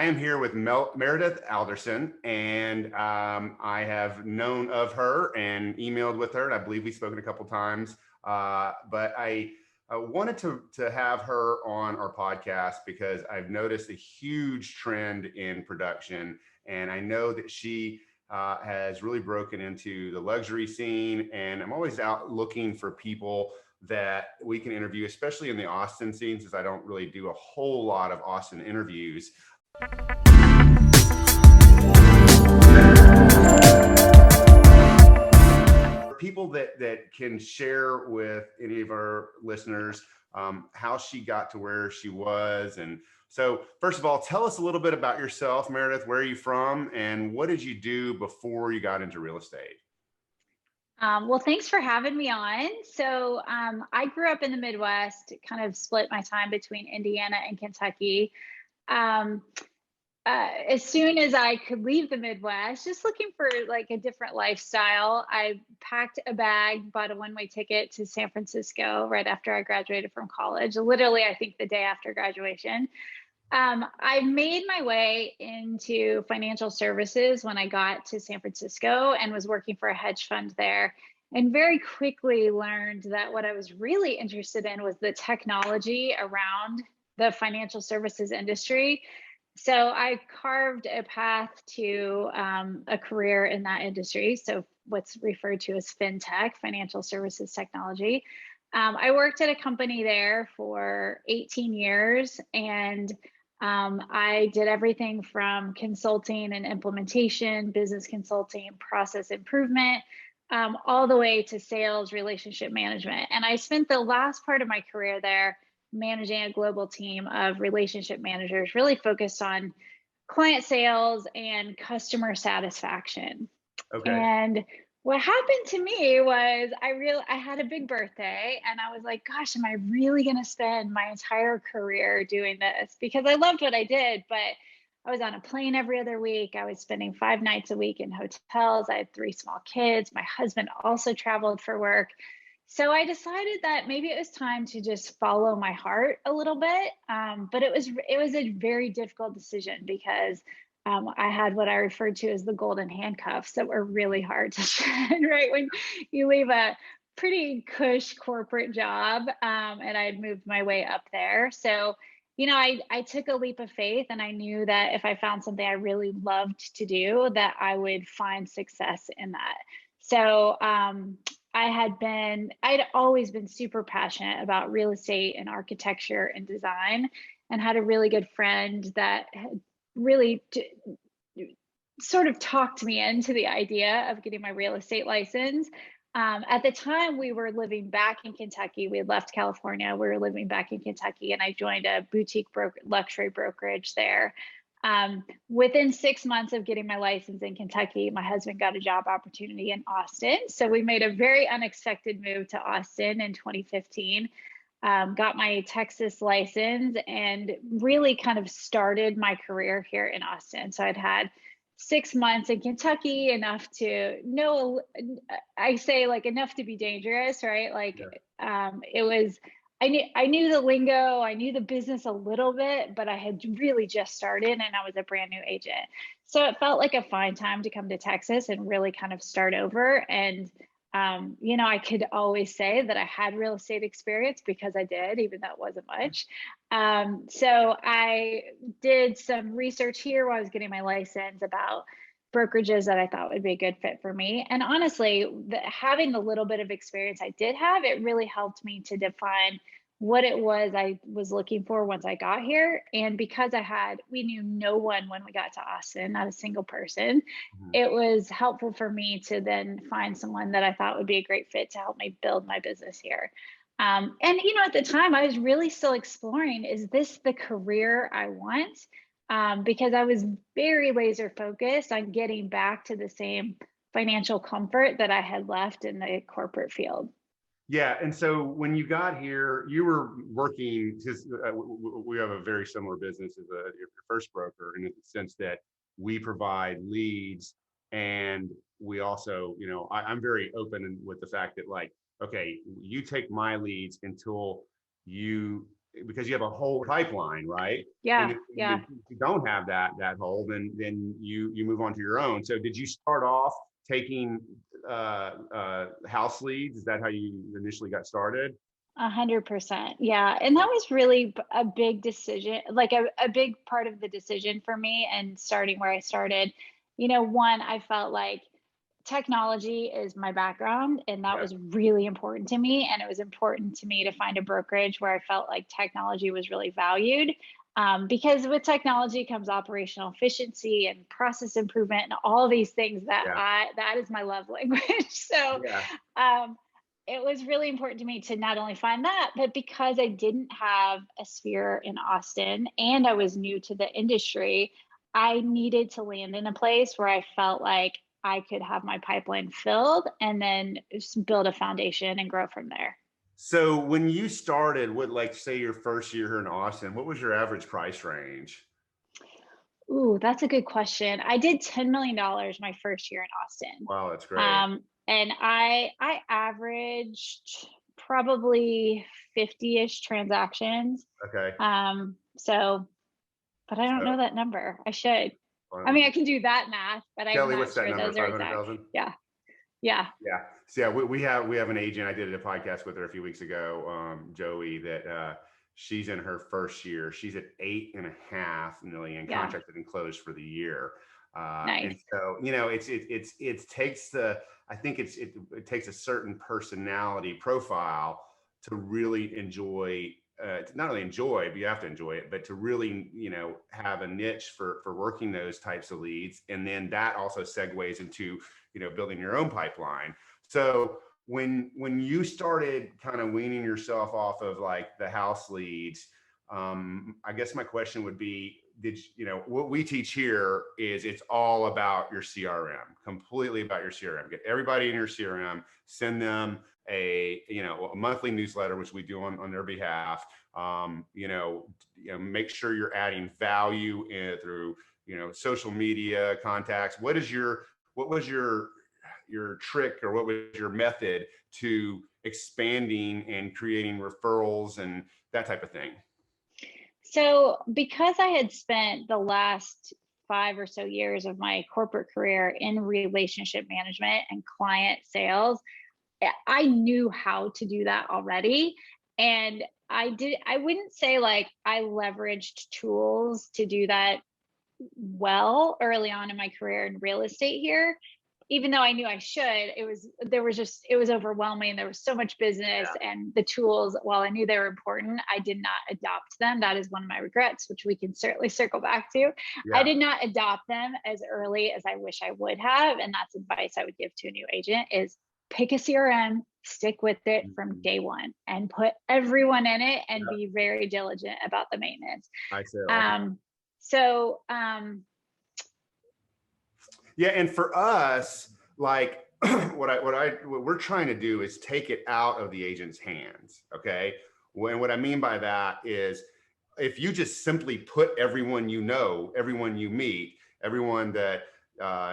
I am here with Meredith Alderson, and I have known of her and emailed with her, and I believe we've spoken a couple times. But I wanted to have her on our podcast because I've noticed a huge trend in production, and I know that she has really broken into the luxury scene, and I'm always out looking for people that we can interview, especially in the Austin scene, since I don't really do a whole lot of Austin interviews. People that can share with any of our listeners how she got to where she was. And so first of all, tell us a little bit about yourself, Meredith. Where are you from and what did you do before you got into real estate? Well, thanks for having me on. So I grew up in the Midwest, kind of split my time between Indiana and Kentucky. Um, as soon as I could leave the Midwest, just looking for like a different lifestyle, I packed a bag, bought a one-way ticket to San Francisco right after I graduated from college. Literally, I think the day after graduation. I made my way into financial services when I got to San Francisco and was working for a hedge fund there. And very quickly learned that what I was really interested in was the technology around the financial services industry. So I carved a path to a career in that industry. So what's referred to as fintech, financial services technology. I worked at a company there for 18 years and I did everything from consulting and implementation, business consulting, process improvement, all the way to sales, relationship management. And I spent the last part of my career there managing a global team of relationship managers, really focused on client sales and customer satisfaction. Okay. And what happened to me was I had a big birthday and I was like, gosh, am I really going to spend my entire career doing this? Because I loved what I did, but I was on a plane every other week. I was spending 5 nights a week in hotels. I had 3 small kids. My husband also traveled for work. So I decided that maybe it was time to just follow my heart a little bit. But it was a very difficult decision because I had what I referred to as the golden handcuffs that were really hard to shed, right? When you leave a pretty cush corporate job, and I had moved my way up there. So, I took a leap of faith and I knew that if I found something I really loved to do, that I would find success in that. So, I'd always been super passionate about real estate and architecture and design, and had a really good friend that had really sort of talked me into the idea of getting my real estate license. At the time, we were living back in Kentucky. We had left California. We were living back in Kentucky, and I joined a boutique luxury brokerage there. Within 6 months of getting my license in Kentucky, my husband got a job opportunity in Austin. So we made a very unexpected move to Austin in 2015. Got my Texas license and really kind of started my career here in Austin. So I'd had 6 months in Kentucky, enough to know, I say like enough to be dangerous, right? Like it was, I knew the lingo, I knew the business a little bit, but I had really just started and I was a brand new agent. So it felt like a fine time to come to Texas and really kind of start over. And I could always say that I had real estate experience because I did, even though it wasn't much. So I did some research here while I was getting my license about brokerages that I thought would be a good fit for me. And honestly, having the little bit of experience I did have, it really helped me to define what it was I was looking for once I got here. And because we knew no one when we got to Austin, not a single person, Mhm. it was helpful for me to then find someone that I thought would be a great fit to help me build my business here. And at the time, I was really still exploring, is this the career I want? Because I was very laser focused on getting back to the same financial comfort that I had left in the corporate field. Yeah, and so when you got here, you were working because we have a very similar business as your first broker, in the sense that we provide leads, and we also, I'm very open with the fact that, like, okay, you take my leads until you because you have a whole pipeline, right? And Yeah, if yeah. you don't have that hole, then you move on to your own. So did you start off taking house leads? Is that how you initially got started? 100%. Yeah. And that was really a big decision, like a big part of the decision for me and starting where I started. One, I felt like technology is my background, and that Yeah, was really important to me. And it was important to me to find a brokerage where I felt like technology was really valued. Because with technology comes operational efficiency and process improvement and all these things yeah, that is my love language. So yeah. um, it was really important to me to not only find that, but because I didn't have a sphere in Austin and I was new to the industry, I needed to land in a place where I felt like I could have my pipeline filled and then build a foundation and grow from there. So when you started, what, like, say your first year here in Austin, what was your average price range? Ooh, that's a good question. I did $10 million my first year in Austin. Wow, that's great. And I averaged probably 50-ish transactions. Okay. So, but I don't So, know that number. I should. I mean, I um, can do that math, but I'm Kelly, not what's that sure number? those are Five hundred exact. thousand. Yeah. Yeah. Yeah. So yeah, we have an agent. I did a podcast with her a few weeks ago, Joey, that she's in her first year. She's at 8.5 million Yeah. contracted and closed for the year. And Nice. so, it takes I think it takes a certain personality profile to really enjoy, to not only enjoy, but you have to enjoy it, but to really, have a niche for working those types of leads. And then that also segues into, building your own pipeline. So when you started kind of weaning yourself off of like the house leads, I guess my question would be, what we teach here is it's all about your CRM, completely about your CRM. Get everybody in your CRM, send them a monthly newsletter, which we do on their behalf. Make sure you're adding value through, social media contacts. What was your trick, or what was your method to expanding and creating referrals and that type of thing? So, because I had spent the last 5 or so years of my corporate career in relationship management and client sales, I knew how to do that already. And I wouldn't say like I leveraged tools to do that well early on in my career in real estate here. Even though I knew I should, it was overwhelming. There was so much business, and the tools, while I knew they were important, I did not adopt them. That is one of my regrets, which we can certainly circle back to. I Yeah. did not adopt them as early as I wish I would have. And that's advice I would give to a new agent is pick a CRM, stick with it from Mhm. day one and put everyone in it and Yeah. be very diligent about the maintenance. I say all the time. Um, so Yeah, and for us, like what we're trying to do is take it out of the agent's hands. Okay. What I mean by that is, if you just simply put everyone everyone you meet, everyone that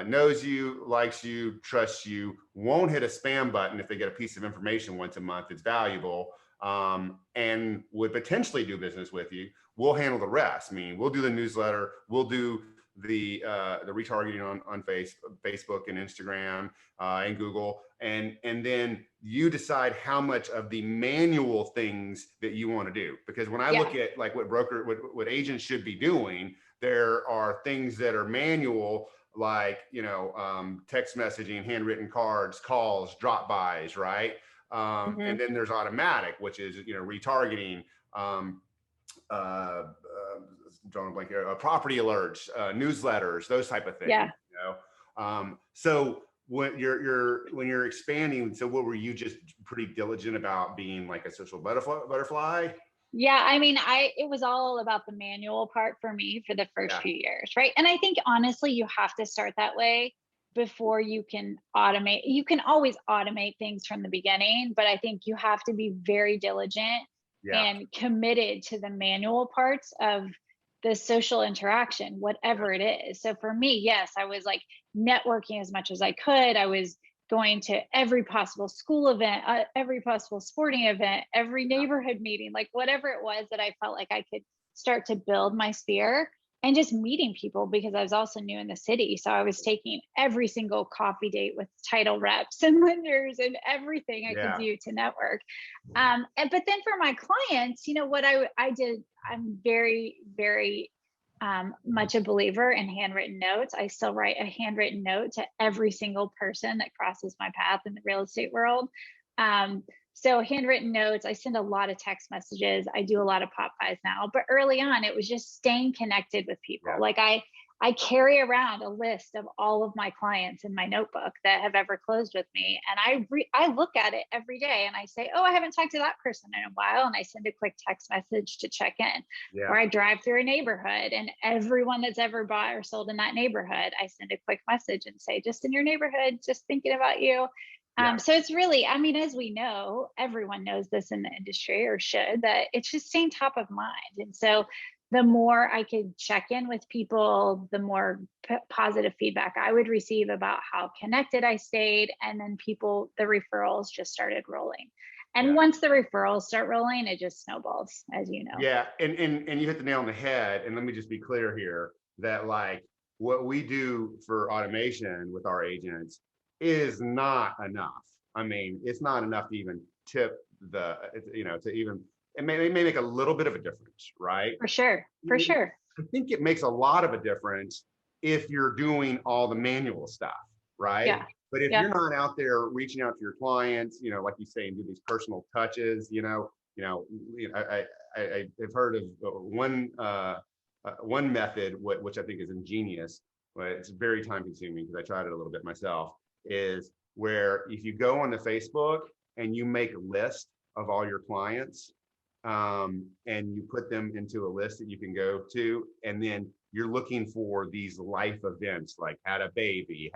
knows you, likes you, trusts you, won't hit a spam button if they get a piece of information once a month that's valuable, and would potentially do business with you, we'll handle the rest. I mean, we'll do the newsletter, we'll do the retargeting on Facebook and Instagram and Google, and then you decide how much of the manual things that you want to do. Because when I yeah. look at like what agents should be doing, there are things that are manual, like text messaging, handwritten cards, calls, drop bys, right? And Mhm. then there's automatic, which is retargeting. Um, uh, drawing a blank here, property alerts, newsletters, those type of things. Yeah. So when you're expanding, so what were you just pretty diligent about being like a social butterfly? Yeah, I mean, it was all about the manual part for me for the first Yeah, few years, right? And I think honestly, you have to start that way before you can automate. You can always automate things from the beginning, but I think you have to be very diligent yeah, and committed to the manual parts of the social interaction, yeah, whatever it is. So for me, yes, I was like networking as much as I could. I was going to every possible school event, every possible sporting event, every neighborhood meeting, like whatever it was that I felt like I could start to build my sphere, and just meeting people because I was also new in the city. So I was taking every single coffee date with title reps and lenders and everything I could Yeah. do to network. But then for my clients, what I did, I'm very, very much a believer in handwritten notes. I still write a handwritten note to every single person that crosses my path in the real estate world. So handwritten notes, I send a lot of text messages. I do a lot of pop buys now, but early on it was just staying connected with people. Yeah. Like I carry around a list of all of my clients in my notebook that have ever closed with me. And I look at it every day and I say, oh, I haven't talked to that person in a while. And I send a quick text message to check in. Yeah. Or I drive through a neighborhood and everyone that's ever bought or sold in that neighborhood, I send a quick message and say, just in your neighborhood, just thinking about you. Yeah. So it's really, I mean, as we know, everyone knows this in the industry or should, that it's just staying top of mind. And so the more I could check in with people, the more positive feedback I would receive about how connected I stayed. And then the referrals just started rolling. And Yeah. once the referrals start rolling, it just snowballs, as you know. Yeah, and you hit the nail on the head. And let me just be clear here that like what we do for automation with our agents is not enough. I mean, it's not enough to even tip to even it may make a little bit of a difference, right? For sure. For sure. I think it makes a lot of a difference if you're doing all the manual stuff, right? Yeah. But if Yeah. you're not out there reaching out to your clients, like you say, and do these personal touches, I've heard of one method, which I think is ingenious, but it's very time consuming because I tried it a little bit myself, is where if you go onto Facebook and you make a list of all your clients, and you put them into a list that you can go to, and then you're looking for these life events like had a baby,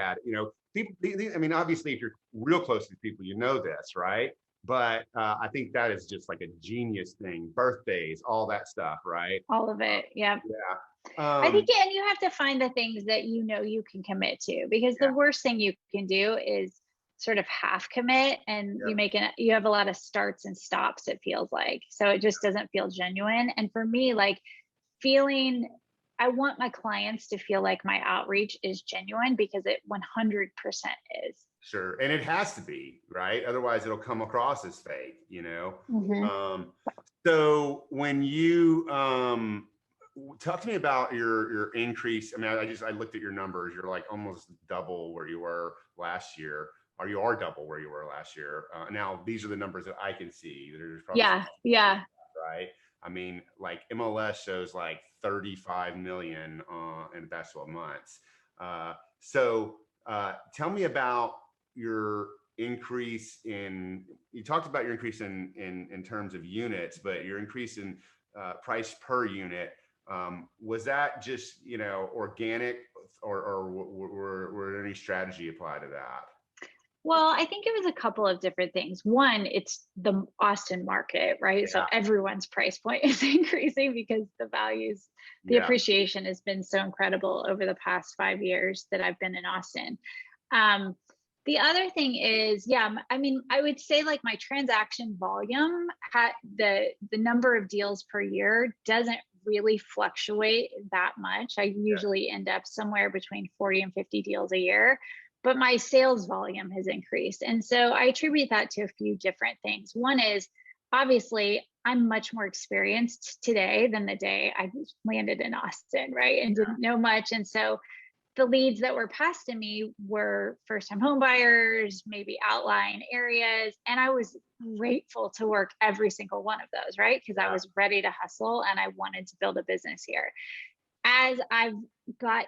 people. I mean, obviously, if you're real close to people, this, right? But I think that is just like a genius thing. Birthdays, all that stuff, right? All of it. Yeah. Yeah. I think, and you have to find the things that you can commit to, because the Yeah. worst thing you can do is sort of half commit, and Yeah. you have a lot of starts and stops, it feels like. So it just doesn't feel genuine. And for me, like I want my clients to feel like my outreach is genuine, because it 100% is. Sure. And it has to be, right? Otherwise it'll come across as fake. So when you talk to me about your increase. I mean, I looked at your numbers. You're like almost double where you were last year, or you are double where you were last year. Now these are the numbers that I can see. There's probably Yeah. right. I mean, like MLS shows like 35 million in the past 12 months. So tell me about your increase you talked about your increase in terms of units, but your increase in price per unit, was that just, organic, or were there any strategy applied to that? Well, I think it was a couple of different things. One, it's the Austin market, right? So everyone's price point is increasing because the appreciation has been so incredible over the past 5 years that I've been in Austin. The other thing is, I mean, I would say like my transaction volume, the number of deals per year doesn't really fluctuate that much. I usually end up somewhere between 40 and 50 deals a year, but my sales volume has increased. And so I attribute that to a few different things. One is, obviously, I'm much more experienced today than the day I landed in Austin, right? And didn't know much. And so the leads that were passed to me were first-time home buyers, maybe outlying areas. And I was grateful to work every single one of those, right? Because I was ready to hustle and I wanted to build a business here. As I've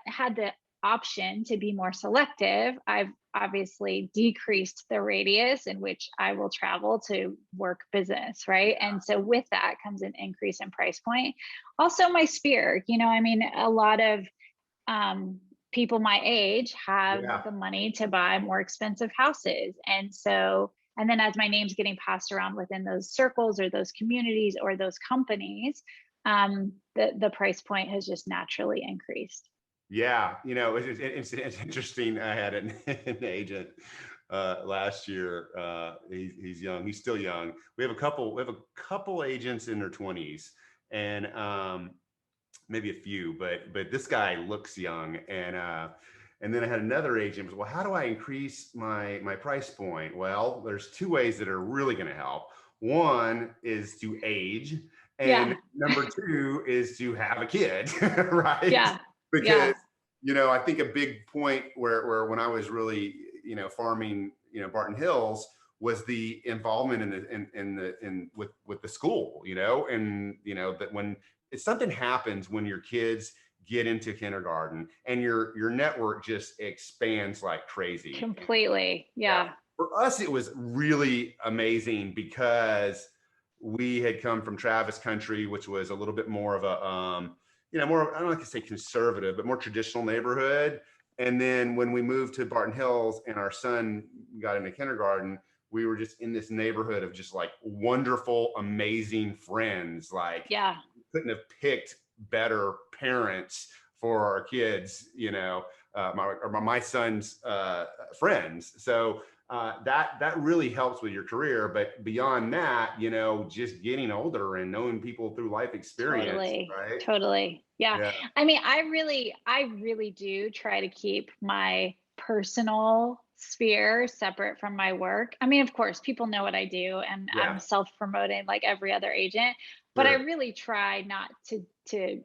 had the option to be more selective, I've obviously decreased the radius in which I will travel to work business, right? And so with that comes an increase in price point. Also my sphere, I mean, a lot of people my age have the money to buy more expensive houses. And then as my name's getting passed around within those circles or those communities or those companies, the price point has just naturally increased. Yeah, it's interesting. I had an agent last year. He's young. He's still young. We have a couple agents in their 20s, and maybe a few, but this guy looks young. And then I had another agent was, well, how do I increase my price point? Well, there's two ways that are really going to help. One is to age, and Yeah. number two is to have a kid, right? Yeah. Because Yeah. I think a big point where when I was really farming Barton Hills was the involvement in with the school, and that when something happens when your kids get into kindergarten and your network just expands like crazy. Completely. Yeah. Yeah. For us, it was really amazing because we had come from Travis country, which was a little bit more of a, more, I don't like to say conservative, but more traditional neighborhood. And then when we moved to Barton Hills and our son got into kindergarten, we were just in this neighborhood of just like wonderful, amazing friends. Like, Yeah. couldn't have picked better parents for our kids, my son's friends. So that really helps with your career. But beyond that, just getting older and knowing people through life experience, Totally. right? Totally. Yeah. Yeah. I mean, I really do try to keep my personal sphere separate from my work. I mean, of course, people know what I do and I'm Yeah. self-promoting like every other agent, but I Sure. really try not to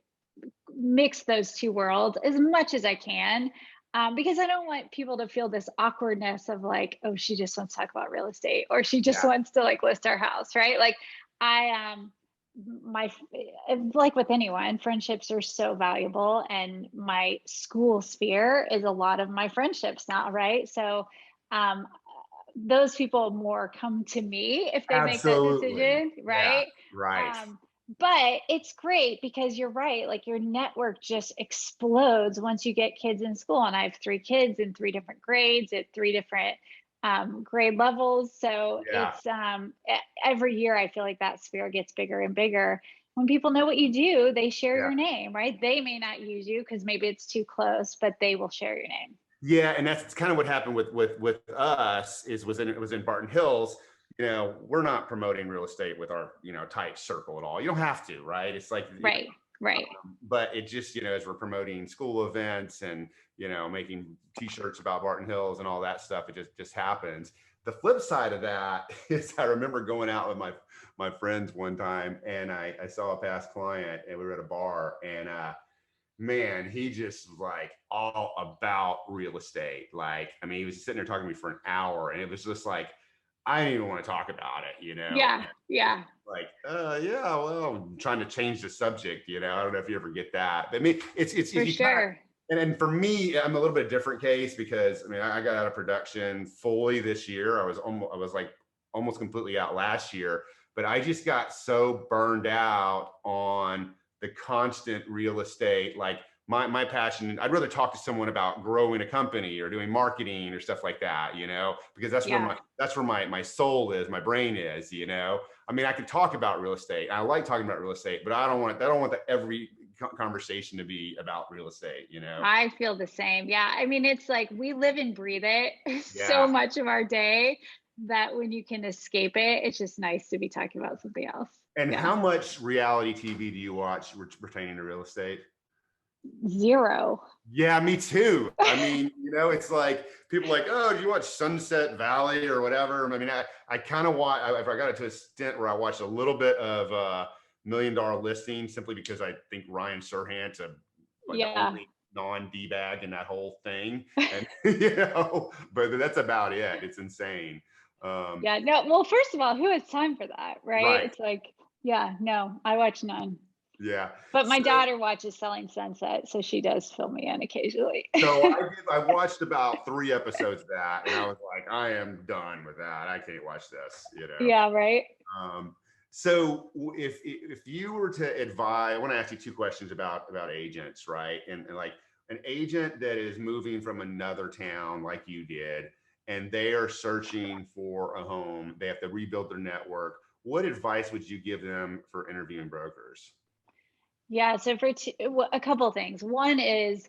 mix those two worlds as much as I can. Because I don't want people to feel this awkwardness of like, oh, she just wants to talk about real estate or she just Yeah. wants to like list our house, right? Like I my like with anyone, friendships are so valuable, and my school sphere is a lot of my friendships now, right? So um those people more come to me if they make that Absolutely. decision, Yeah. right? Right. But it's great because you're right, like your network just explodes once you get kids in school. And I have three kids in three different grades at three different grade levels. So Yeah. it's every year I feel like that sphere gets bigger and bigger. When people know what you do, they share Yeah. your name, right? They may not use you because maybe it's too close, but they will share your name. Yeah, and that's kind of what happened with us it was in Barton Hills. We're not promoting real estate with our tight circle at all. You don't have to, right? It's like, Right, right. but it just as we're promoting school events and making T-shirts about Barton Hills and all that stuff, it just happens. The flip side of that is I remember going out with my friends one time, and I saw a past client, and we were at a bar, and man, he just was like all about real estate. Like, I mean, he was sitting there talking to me for an hour, and it was just like, I didn't even want to talk about it. Yeah, yeah, Like, yeah, well, I'm trying to change the subject. I don't know if you ever get that. But I mean, it's for you kind of, sure. and for me, I'm a little bit different case because I mean, I got out of production fully this year. I was like almost completely out last year, but I just got so burned out on the constant real estate. Like my passion, I'd rather talk to someone about growing a company or doing marketing or stuff like that, because Yeah, that's where my soul is, my brain is, I mean, I could talk about real estate. I like talking about real estate, but I don't want every conversation to be about real estate. I feel the same. Yeah. I mean, it's like we live and breathe it so Yeah. much of our day that when you can escape it, it's just nice to be talking about something else. And Yeah. how much reality TV do you watch pertaining to real estate? Zero. Yeah, me too. I mean, it's like people are like, oh, do you watch Sunset Valley or whatever? I mean, I kind of watch. I got it to a stint where I watched a little bit of $1 Million Listing simply because I think Ryan Serhant's like the Yeah. only non-D bag in that whole thing, and but that's about it. It's insane. Yeah. No, well, first of all, who has time for that? Right. Right. It's like, yeah, no, I watch none. Yeah. But my So daughter watches Selling Sunset, so she does fill me in occasionally. So I watched about 3 episodes of that, and I was like, I am done with that. I can't watch this. Yeah, right. Um, so if you were to advise, I want to ask you two questions about agents, right? And like an agent that is moving from another town like you did, and they are searching for a home, they have to rebuild their network. What advice would you give them for interviewing brokers? Yeah, so for a couple things. One is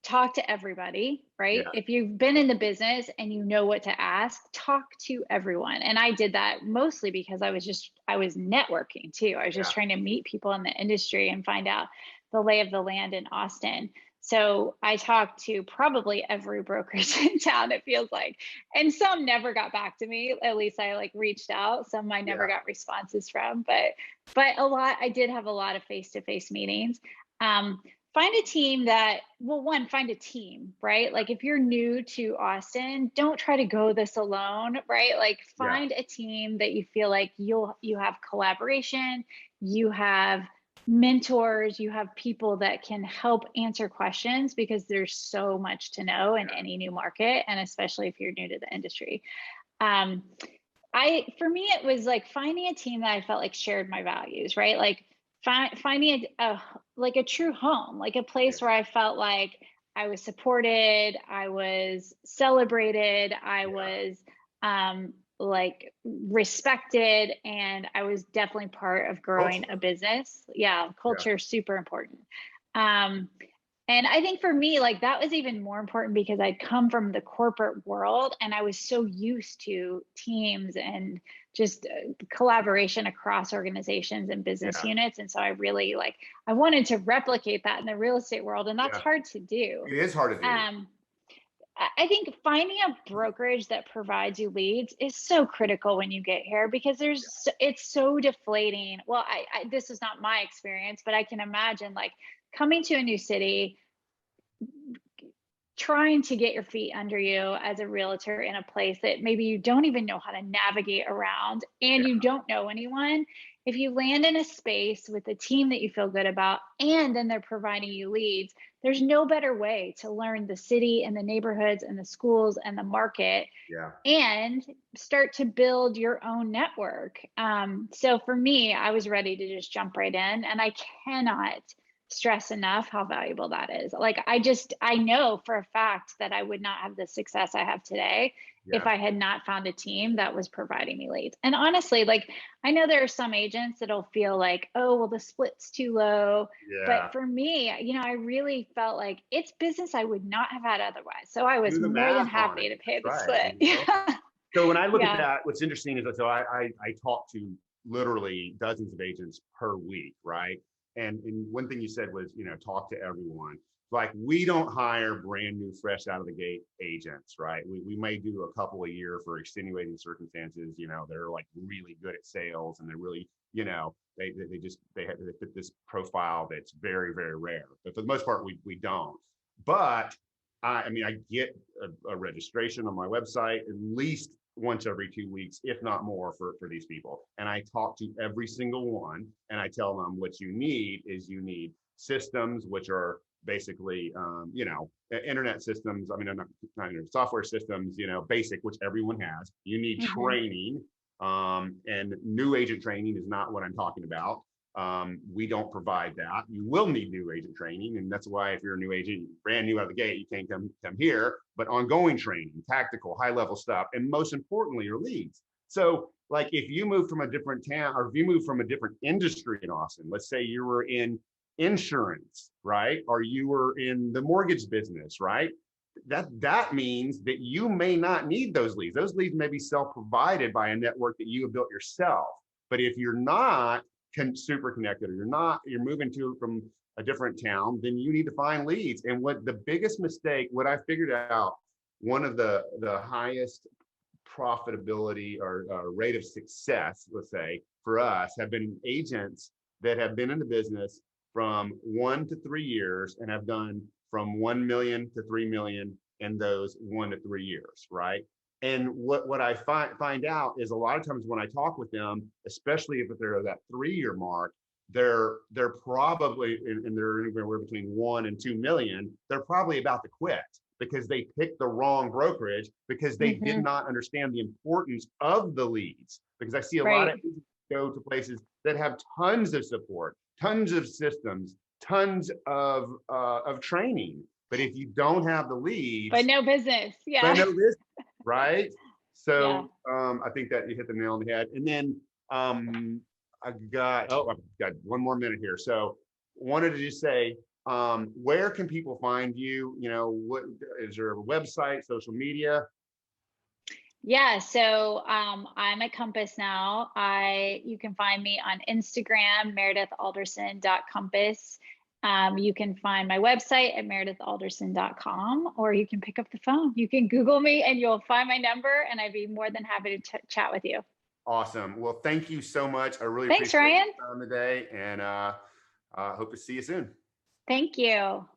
talk to everybody, right? Yeah. If you've been in the business and you know what to ask, talk to everyone. And I did that mostly because I was networking too. I was just Yeah. trying to meet people in the industry and find out the lay of the land in Austin. So I talked to probably every brokerage in town, it feels like. And some never got back to me. At least I like reached out. Some I never Yeah. got responses from, but a lot, I did have a lot of face-to-face meetings. Um, Find a team that, well, one, find a team, right? Like if you're new to Austin, don't try to go this alone, right? Like Yeah. find a team that you feel like you have collaboration, you have mentors, you have people that can help answer questions, because there's so much to know in any new market, and especially if you're new to the industry. Um, for me, it was like finding a team that I felt like shared my values, right? Like finding like a true home, like a Yeah. place where I felt like I was supported, I was celebrated, I Yeah. was like respected, and I was definitely part of growing a Culture. business. Yeah, Yeah. culture is super important. Um, and I think for me, like that was even more important because I'd come from the corporate world and I was so used to teams and just collaboration across organizations and business Yeah. units. And so I really like, I wanted to replicate that in the real estate world, and that's Yeah. hard to do. It is hard to do. Um, I think finding a brokerage that provides you leads is so critical when you get here, because it's so deflating. Well, this is not my experience, but I can imagine like coming to a new city, trying to get your feet under you as a realtor in a place that maybe you don't even know how to navigate around and Yeah. you don't know anyone. If you land in a space with a team that you feel good about and then they're providing you leads, there's no better way to learn the city and the neighborhoods and the schools and the market Yeah. and start to build your own network. So for me, I was ready to just jump right in, and I cannot stress enough how valuable that is. Like I know for a fact that I would not have the success I have today if Yeah. I had not found a team that was providing me leads. And honestly, like I know there are some agents that'll feel like, oh, well, the split's too low. But Yeah. for me, I really felt like it's business I would not have had otherwise. So I was Do the more than math on it. happy to pay That's the right. split. Yeah. So when I look at Yeah. that, what's interesting is that I talk to literally dozens of agents per week, right? And one thing you said was, talk to everyone. Like we don't hire brand new, fresh out of the gate agents, right? We may do a couple a year for extenuating circumstances. They're like really good at sales and they're really, they fit this profile that's very, very rare. But for the most part, we don't. But I get a registration on my website at least once every 2 weeks, if not more, for these people. And I talk to every single one and I tell them what you need is you need systems, which are basically, internet systems. I mean, not internet, software systems, basic, which everyone has. You need Hmm. training. And new agent training is not what I'm talking about. We don't provide that. You will need new agent training, and that's why if you're a new agent, brand new out of the gate, you can't come here. But ongoing training, tactical, high level stuff, and most importantly, your leads. So, like if you move from a different town, or if you move from a different industry in Austin, let's say you were in insurance, right, or you were in the mortgage business, right? That means that you may not need those leads. Those leads may be self-provided by a network that you have built yourself. But if you're not super connected, or you're moving from a different town, then you need to find leads. And what the biggest mistake, what I figured out, one of the highest profitability or rate of success, let's say, for us have been agents that have been in the business from 1 to 3 years and have done from 1 million to 3 million in those 1 to 3 years, right? And what I find out is a lot of times when I talk with them, especially if they're that 3 year mark, they're probably, and they're anywhere between 1 and 2 million, they're probably about to quit because they picked the wrong brokerage because they did Hmm. not understand the importance of the leads. Because I see a lot of Right. go to places that have tons of support, tons of systems, tons of training. But if you don't have the But leads, no business. but Yeah. no risk, right? Yeah. So I think that you hit the nail on the head. And then I've got one more minute here. So wanted to just say, Where can people find you? You know, what is there a website, social media? Yeah, so I'm at Compass now. You can find me on Instagram, meredithalderson.compass. You can find my website at meredithalderson.com, or you can pick up the phone. You can Google me and you'll find my number, and I'd be more than happy to chat with you. Awesome. Well, thank you so much. I really Thanks, appreciate Ryan. your time today, and hope to see you soon. Thank you.